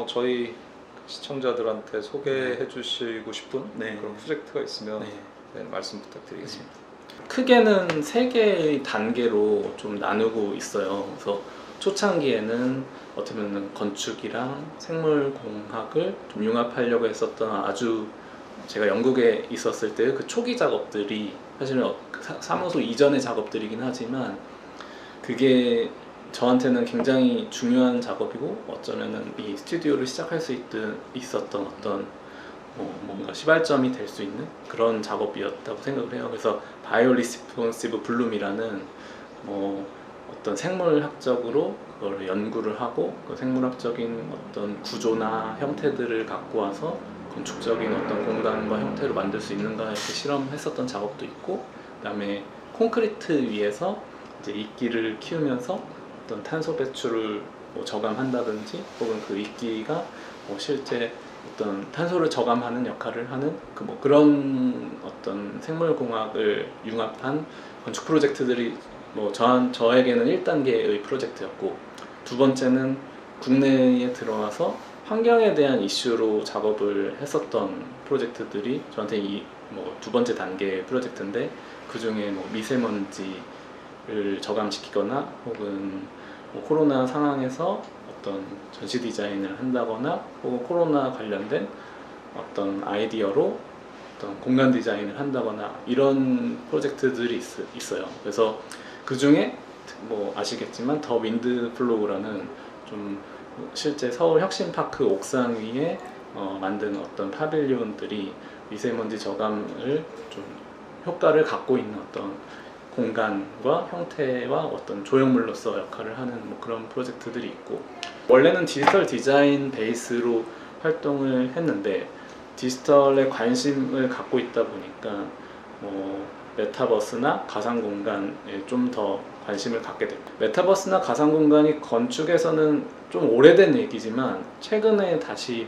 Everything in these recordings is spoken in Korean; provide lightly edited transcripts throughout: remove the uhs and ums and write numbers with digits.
저희 시청자들한테 소개해 주시고 싶은 네. 그런 프로젝트가 있으면 네. 말씀 부탁드리겠습니다. 크게는 3개의 단계로 좀 나누고 있어요. 그래서 초창기에는 어떻게 보면 건축이랑 생물공학을 좀 융합하려고 했었던 아주 제가 영국에 있었을 때 그 초기 작업들이 사실은 사무소 이전의 작업들이긴 하지만 그게 저한테는 굉장히 중요한 작업이고 어쩌면은 이 스튜디오를 시작할 수 있었던 어떤 뭔가 시발점이 될 수 있는 그런 작업이었다고 생각을 해요. 그래서 바이오 리스폰시브 블룸이라는 어떤 생물학적으로 그걸 연구를 하고 그 생물학적인 어떤 구조나 형태들을 갖고 와서 건축적인 어떤 공간과 형태로 만들 수 있는가 이렇게 실험했었던 작업도 있고, 그다음에 콘크리트 위에서 이제 이끼를 키우면서 어떤 탄소 배출을 저감한다든지 혹은 그 이끼가 실제 어떤 탄소를 저감하는 역할을 하는 그런 어떤 생물공학을 융합한 건축 프로젝트들이 저에게는 1단계의 프로젝트였고, 두 번째는 국내에 들어와서 환경에 대한 이슈로 작업을 했었던 프로젝트들이 저한테 두 번째 단계의 프로젝트인데, 그 중에 미세먼지를 저감시키거나 혹은 코로나 상황에서 어떤 전시 디자인을 한다거나 혹은 코로나 관련된 어떤 아이디어로 어떤 공간 디자인을 한다거나 이런 프로젝트들이 있어요. 그래서 그 중에 아시겠지만 더 윈드 플로우라는 좀 실제 서울 혁신파크 옥상 위에 만든 어떤 파빌리온들이 미세먼지 저감을 좀 효과를 갖고 있는 어떤 공간과 형태와 어떤 조형물로서 역할을 하는 그런 프로젝트들이 있고, 원래는 디지털 디자인 베이스로 활동을 했는데 디지털에 관심을 갖고 있다 보니까 메타버스나 가상공간에 좀 더 관심을 갖게 됐고, 메타버스나 가상공간이 건축에서는 좀 오래된 얘기지만 최근에 다시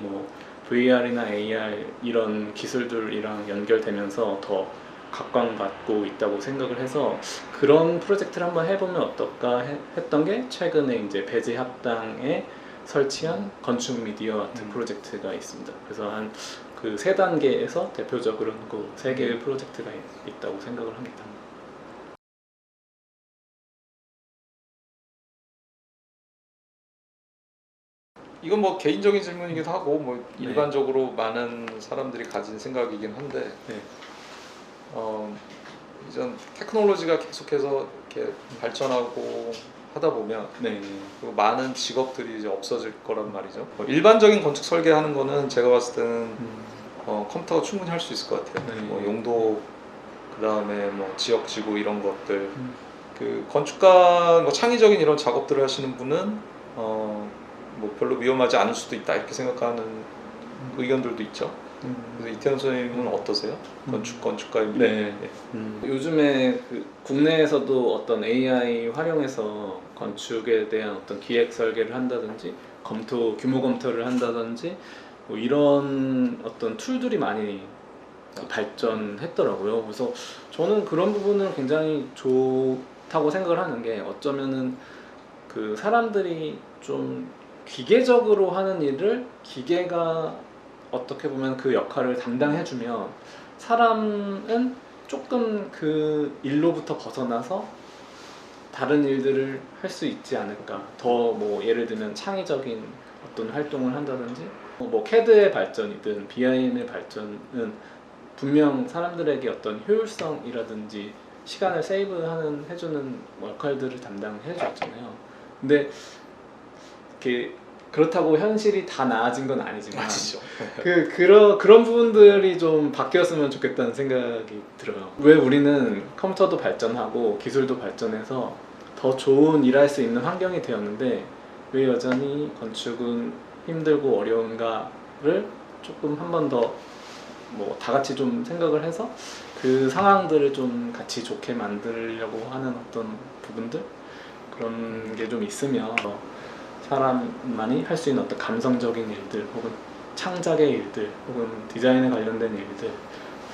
VR이나 AR 이런 기술들이랑 연결되면서 더 각광받고 있다고 생각을 해서 그런 프로젝트를 한번 해보면 어떨까 했던 게 최근에 이제 배제 합당에 설치한 건축 미디어 아트 프로젝트가 있습니다. 그래서 한 그 3단계에서 대표적으로는 그 3개의 프로젝트가 있다고 생각을 합니다. 이건 개인적인 질문이기도 하고 일반적으로 많은 사람들이 가진 생각이긴 한데 이전 테크놀로지가 계속해서 이렇게 발전하고 하다 보면 그리고 많은 직업들이 이제 없어질 거란 말이죠. 일반적인 건축 설계하는 거는 제가 봤을 때는 컴퓨터가 충분히 할 수 있을 것 같아요. 용도, 그 다음에 지역지구 이런 것들. 그 건축가 창의적인 이런 작업들을 하시는 분은 별로 위험하지 않을 수도 있다 이렇게 생각하는 의견들도 있죠. 그래서 이태원 선생님은 어떠세요? 건축가입니다. 네. 요즘에 국내에서도 어떤 AI 활용해서 건축에 대한 어떤 기획 설계를 한다든지 규모 검토를 한다든지 이런 어떤 툴들이 많이 발전했더라고요. 그래서 저는 그런 부분은 굉장히 좋다고 생각을 하는 게, 어쩌면은 그 사람들이 좀 기계적으로 하는 일을 기계가 어떻게 보면 그 역할을 담당해주면 사람은 조금 그 일로부터 벗어나서 다른 일들을 할 수 있지 않을까. 더 예를 들면 창의적인 어떤 활동을 한다든지 CAD의 발전이든 BIM의 발전은 분명 사람들에게 어떤 효율성이라든지 시간을 해주는 역할들을 담당해줬잖아요. 근데 그렇다고 현실이 다 나아진 건 아니지만 그런 부분들이 좀 바뀌었으면 좋겠다는 생각이 들어요. 왜 우리는 컴퓨터도 발전하고 기술도 발전해서 더 좋은 일할 수 있는 환경이 되었는데 왜 여전히 건축은 힘들고 어려운가를 조금 한 번 더 다 같이 좀 생각을 해서 그 상황들을 좀 같이 좋게 만들려고 하는 어떤 부분들, 그런 게 좀 있으면 사람만이 할 수 있는 어떤 감성적인 일들 혹은 창작의 일들 혹은 디자인에 관련된 일들,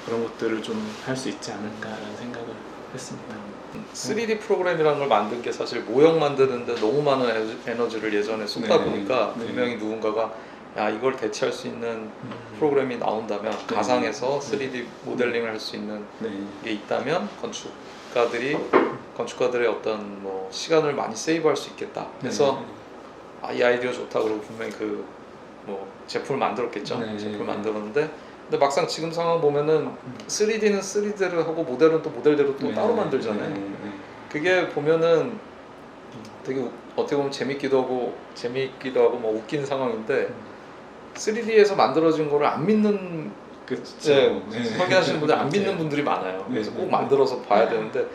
그런 것들을 좀 할 수 있지 않을까라는 생각을 했습니다. 3D 프로그램이라는 걸 만든 게 사실 모형 만드는데 너무 많은 에너지를 예전에 쏟다 보니까 분명히 누군가가 야 이걸 대체할 수 있는 프로그램이 나온다면 가상에서 3D 모델링을 할 수 있는 네. 게 있다면 건축가들의 어떤 뭐 시간을 많이 세이브할 수 있겠다. 그래서 이 아이디어 좋다 그러고 분명히 그 뭐 제품을 만들었겠죠. 네. 제품을 만들었는데 근데 막상 지금 상황 보면은 3D는 3D대로 하고 모델은 또 모델대로 또 따로 만들잖아요. 그게 보면은 되게 어떻게 보면 재밌기도 하고 뭐 웃긴 상황인데 3D에서 만들어진 거를 안 믿는 설계하시는 분들 안 믿는 분들이 많아요. 그래서 꼭 만들어서 봐야 되는데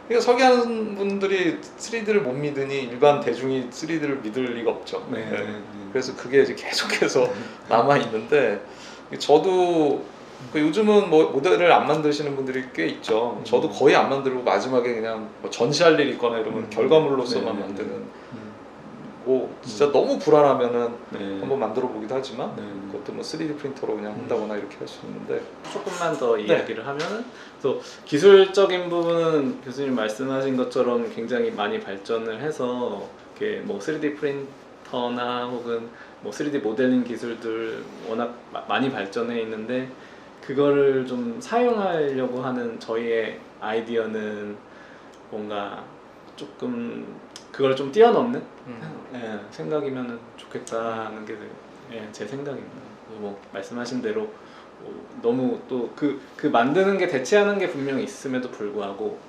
그러니까 설계하는 분들이 3D를 못 믿으니 일반 대중이 3D를 믿을 리가 없죠. 그래서 그게 이제 계속해서 남아 있는데 저도 요즘은 뭐 모델을 안 만드시는 분들이 꽤 있죠. 저도 거의 안 만들고 마지막에 그냥 뭐 전시할 일 있거나 이러면 결과물로서만 만드는 고 진짜 너무 불안하면은 한번 만들어 보기도 하지만 그것도 뭐 3D 프린터로 그냥 한다거나 이렇게 할 수 있는데 조금만 더 이야기를 하면은 또 기술적인 부분은 교수님 말씀하신 것처럼 굉장히 많이 발전을 해서 이렇게 뭐 3D 프린터나 혹은 뭐 3D 모델링 기술들 워낙 많이 발전해 있는데 그거를 좀 사용하려고 하는 저희의 아이디어는 뭔가 조금 그걸 좀 뛰어넘는 생각이면 좋겠다는 게 제 생각입니다. 뭐 말씀하신 대로 너무 또 그 만드는 게 대체하는 게 분명히 있음에도 불구하고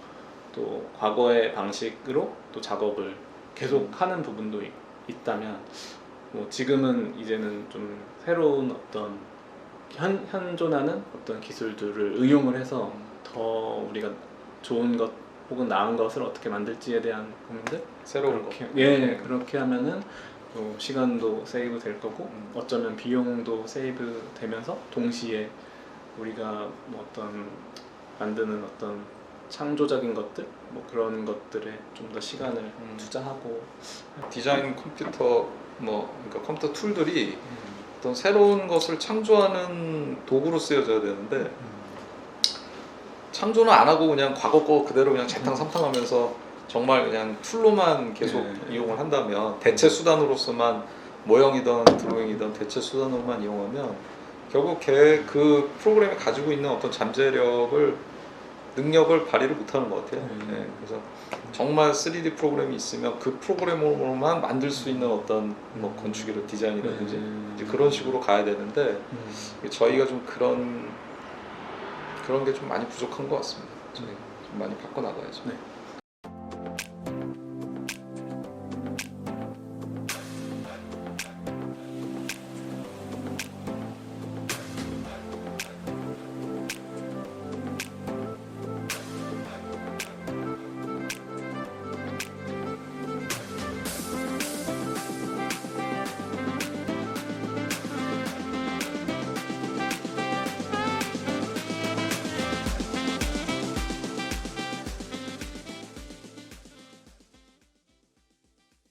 또 과거의 방식으로 또 작업을 계속 하는 부분도 있다면 뭐 지금은 이제는 좀 새로운 어떤 현존하는 어떤 기술들을 응용을 해서 더 우리가 좋은 것 혹은 나은 것을 어떻게 만들지에 대한 고민들 새로운 그렇게, 그렇게 하면은 또 시간도 세이브 될 거고 어쩌면 비용도 세이브 되면서 동시에 우리가 뭐 어떤 만드는 어떤 창조적인 것들 뭐 그런 것들에 좀 더 시간을 투자하고 디자인 컴퓨터 뭐 그러니까 컴퓨터 툴들이 어떤 새로운 것을 창조하는 도구로 쓰여져야 되는데 창조는 안 하고 그냥 과거 거 그대로 그냥 재탕 삼탕하면서 정말 그냥 툴로만 계속 이용을 한다면 대체 수단으로서만 모형이든 드로잉이든 대체 수단으로만 이용하면 결국 그 프로그램이 가지고 있는 어떤 능력을 발휘를 못하는 것 같아요. 그래서 정말 3D 프로그램이 있으면 그 프로그램으로만 만들 수 있는 어떤 뭐 건축이든 디자인이라든지 이제 그런 식으로 가야 되는데 저희가 좀 그런 게 좀 많이 부족한 것 같습니다. 저희가 좀 많이 바꿔 나가야죠.